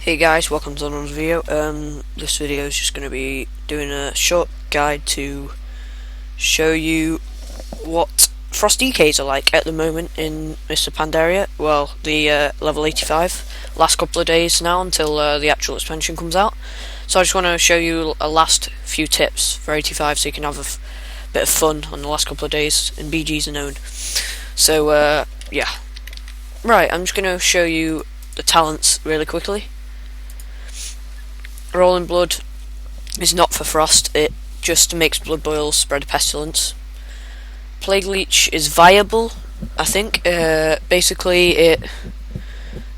Hey guys, welcome to another video. This video is just going to be doing a short guide to show you what frost decays are like at the moment in Mr. Pandaria. Well, the level 85. Last couple of days now until the actual expansion comes out. So I just want to show you a last few tips for 85 so you can have a bit of fun on the last couple of days in BG's and own. So, yeah. Right, I'm just going to show you the talents really quickly. Rolling Blood is not for frost, it just makes blood boils spread pestilence. Plague Leech is viable, I think. Basically it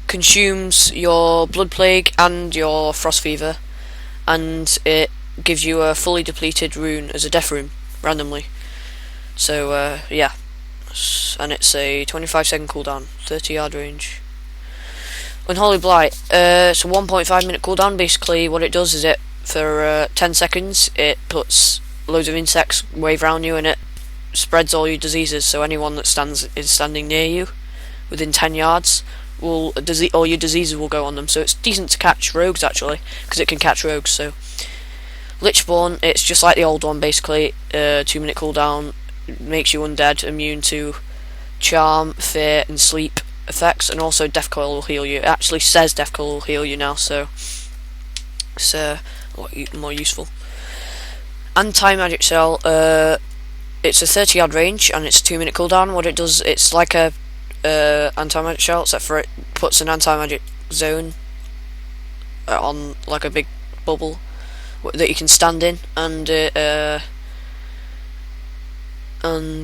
consumes your blood plague and your frost fever, and it gives you a fully depleted rune as a death rune, randomly. So, yeah. And it's a 25-second cooldown, 30-yard range. Unholy Blight, it's a 1.5 minute cooldown. Basically what it does is for 10 seconds it puts loads of insects wave around you and it spreads all your diseases, so anyone that is standing near you within 10 yards all your diseases will go on them. So it's decent to catch rogues actually, because it can catch rogues. So Lichborn, it's just like the old one basically, 2-minute cooldown, makes you undead, immune to charm, fear and sleep effects, and also Death Coil will heal you. It actually says Death Coil will heal you now, so it's a lot more useful. Anti-magic cell, it's a 30-yard range and it's a 2-minute cooldown. What it does, it's like a anti-magic shell, except for it puts an anti-magic zone on like a big bubble that you can stand in, and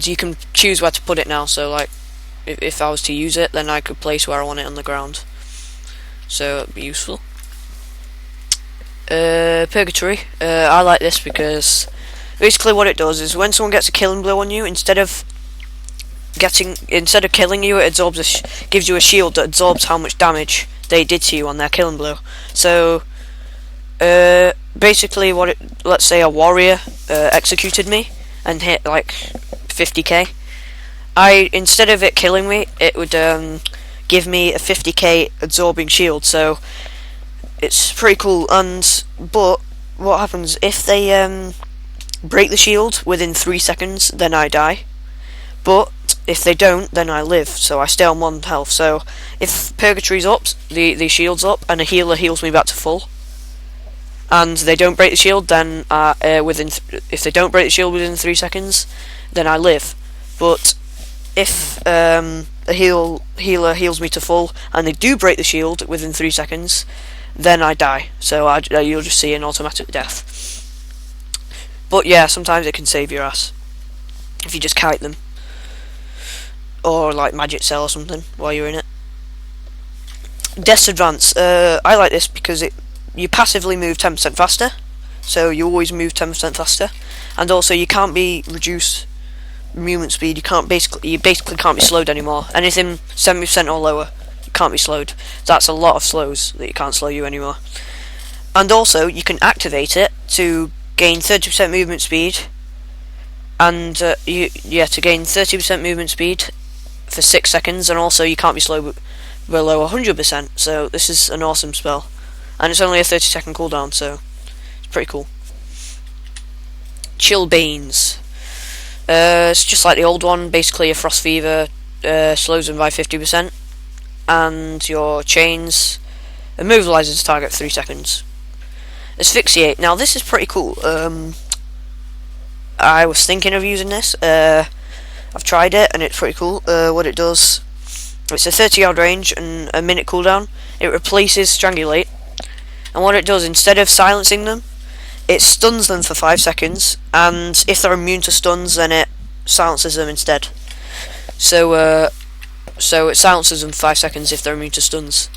you can choose where to put it now. So like if I was to use it, then I could place where I want it on the ground, so it'd be useful. Purgatory, I like this because basically what it does is when someone gets a killing blow on you, instead of killing you, it gives you a shield that absorbs how much damage they did to you on their killing blow. So basically let's say a warrior executed me and hit like 50k. Instead of it killing me, it would give me a 50k absorbing shield, so it's pretty cool. But what happens if they break the shield within 3 seconds? Then I die. But if they don't, then I live, so I stay on 1 health. So if Purgatory's up, the shield's up, and a healer heals me back to full, and they don't break the shield, then if they don't break the shield within 3 seconds, then I live. But if a healer heals me to full and they do break the shield within 3 seconds, then I die. So you'll just see an automatic death. But yeah, sometimes it can save your ass if you just kite them, or like magic cell or something while you're in it. Death's Advance, I like this because you passively move 10% faster, so you always move 10% faster, and also you can't be reduced movement speed. You basically can't be slowed anymore. Anything 70% or lower, you can't be slowed. That's a lot of slows that you can't slow you anymore. And also you can activate it to gain 30% movement speed, and to gain 30% movement speed for 6 seconds, and also you can't be slowed below 100%. So this is an awesome spell, and it's only a 30-second cooldown, so it's pretty cool. Chillbanes. It's just like the old one, basically a frost fever, slows them by 50%, and your chains immobilizes the target for 3 seconds. Asphyxiate, now this is pretty cool. I was thinking of using this, I've tried it and it's pretty cool. What it does, it's a 30-yard range and a minute cooldown. It replaces Strangulate, and what it does, instead of silencing them, it stuns them for 5 seconds, and if they're immune to stuns, then it silences them instead. So it silences them for 5 seconds if they're immune to stuns.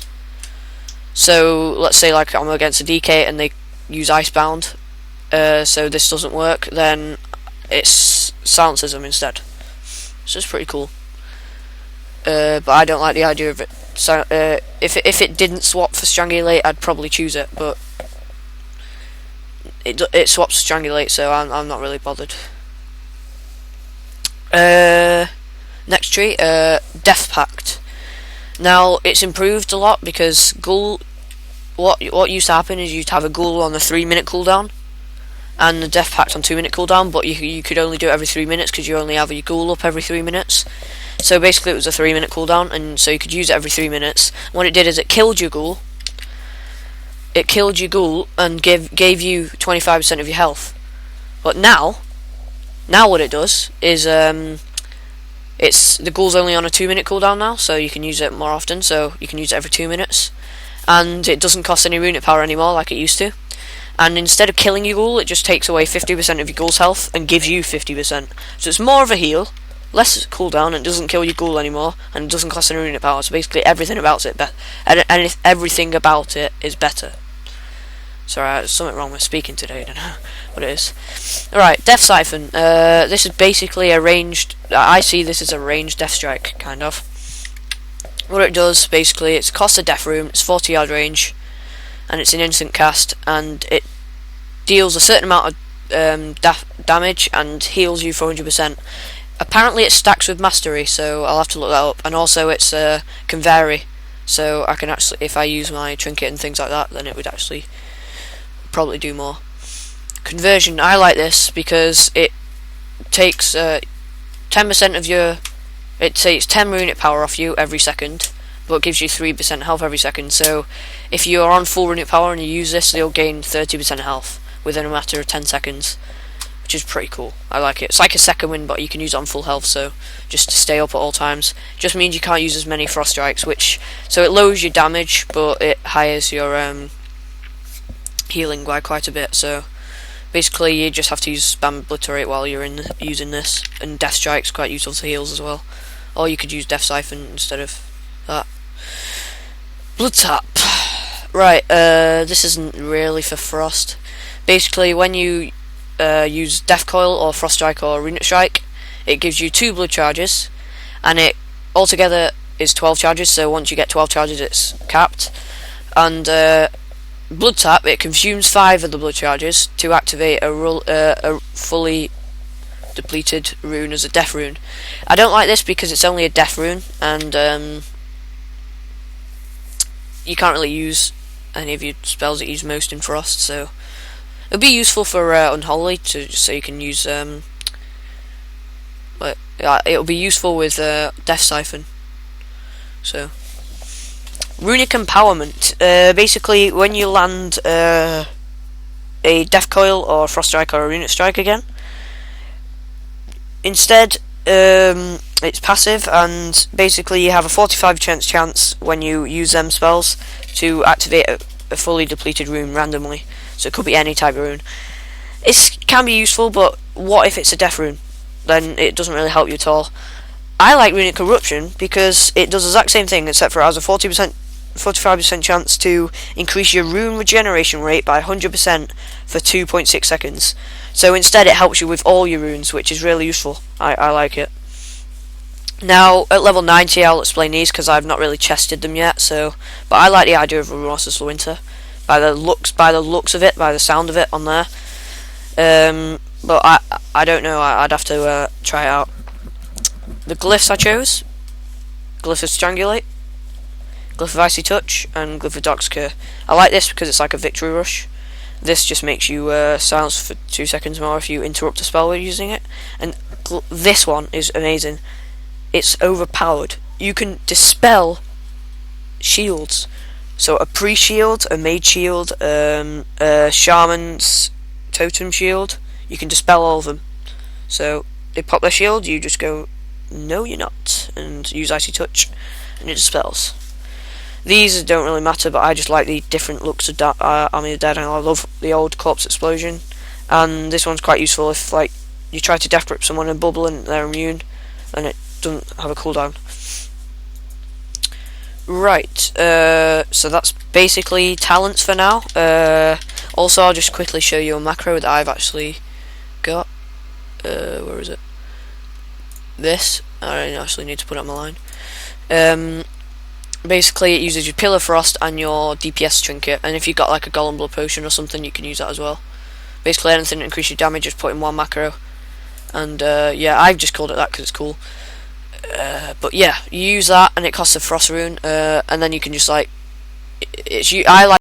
So let's say like I'm against a DK and they use Icebound, so this doesn't work, then it silences them instead. So it's pretty cool. But I don't like the idea of it. So if it didn't swap for Strangulate, I'd probably choose it, but it swaps Strangulate, so I'm not really bothered. Next tree, Death Pact. Now it's improved a lot because Ghoul what used to happen is you'd have a ghoul on a 3-minute cooldown, and the death pact on 2-minute cooldown, but you could only do it every 3 minutes because you only have your ghoul up every 3 minutes. So basically it was a 3-minute cooldown, and so you could use it every 3 minutes. What it did is it killed your ghoul. It killed your ghoul and gave you 25% of your health. But now what it does is it's the ghoul's only on a 2-minute cooldown now, so you can use it more often. So you can use it every 2 minutes, and it doesn't cost any runic power anymore like it used to. And instead of killing your ghoul, it just takes away 50% of your ghoul's health and gives you 50%. So it's more of a heal, less cooldown, and it doesn't kill your ghoul anymore, and it doesn't cost any runic power. So basically everything about it, everything about it is better. Sorry, there's something wrong with speaking today. I don't know what it is. Alright, Death Siphon. This is basically a ranged. I see this as a ranged Death Strike, kind of. What it does, basically, it's cost a Death Rune. It's 40-yard range, and it's an instant cast, and it deals a certain amount of damage and heals you for 100%. Apparently, it stacks with Mastery, so I'll have to look that up. And also, it's can vary, so I can actually, if I use my trinket and things like that, then it would actually probably do more. Conversion, I like this because it takes 10% of your, it takes 10 runic power off you every second, but it gives you 3% health every second. So if you're on full runic power and you use this, you'll gain 30% health within a matter of 10 seconds, which is pretty cool. I like it. It's like a second wind, but you can use it on full health, so just to stay up at all times. Just means you can't use as many frost strikes, so it lowers your damage, but it highes your healing by quite a bit. So basically you just have to use spam obliterate while you're using this, and death strike's quite useful to heals as well, or you could use death siphon instead of that. Blood tap. Right, this isn't really for frost. Basically when you use death coil or frost strike or runic strike, it gives you 2 blood charges, and it altogether is 12 charges, so once you get 12 charges it's capped. And blood tap, it consumes 5 of the blood charges to activate a fully depleted rune as a death rune. I don't like this because it's only a death rune, and you can't really use any of your spells that use most in frost, so it'll be useful for unholy, so you can use it'll be useful with death siphon. So runic empowerment. Basically, when you land a death coil or frost strike or a runic strike again, instead it's passive, and basically you have a 45% chance when you use them spells to activate a fully depleted rune randomly. So it could be any type of rune. It can be useful, but what if it's a death rune? Then it doesn't really help you at all. I like runic corruption because it does the exact same thing, except for it has a 45% chance to increase your rune regeneration rate by 100% for 2.6 seconds. So instead it helps you with all your runes, which is really useful. I like it. Now at level 90 I'll explain these because I've not really chested them yet, but I like the idea of a Rosas Winter by the looks of it, by the sound of it on there. But I don't know, I'd have to try it out. The glyphs I chose: Glyph of Strangulate, Glyph of Icy Touch, and Glyph of Darkscur. I like this because it's like a victory rush. This just makes you silence for 2 seconds more if you interrupt a spell while using it. And this one is amazing. It's overpowered. You can dispel shields. So a pre-shield, a mage shield, a shaman's totem shield. You can dispel all of them. So they pop their shield, you just go, no you're not, and use Icy Touch, and it dispels. These don't really matter, but I just like the different looks of Army of the Dead, and I love the old corpse explosion. And this one's quite useful if like you try to death grip someone and bubble and they're immune, and it doesn't have a cooldown. Right, so that's basically talents for now. Also, I'll just quickly show you a macro that I've actually got. Where is it? This. I actually need to put it on my line. Basically, it uses your Pillar Frost and your DPS trinket, and if you've got like a Golem Blood Potion or something, you can use that as well. Basically, anything that increases your damage, just put in one macro. And yeah, I've just called it that because it's cool. But yeah, you use that, and it costs a Frost Rune, and then you can just like, I like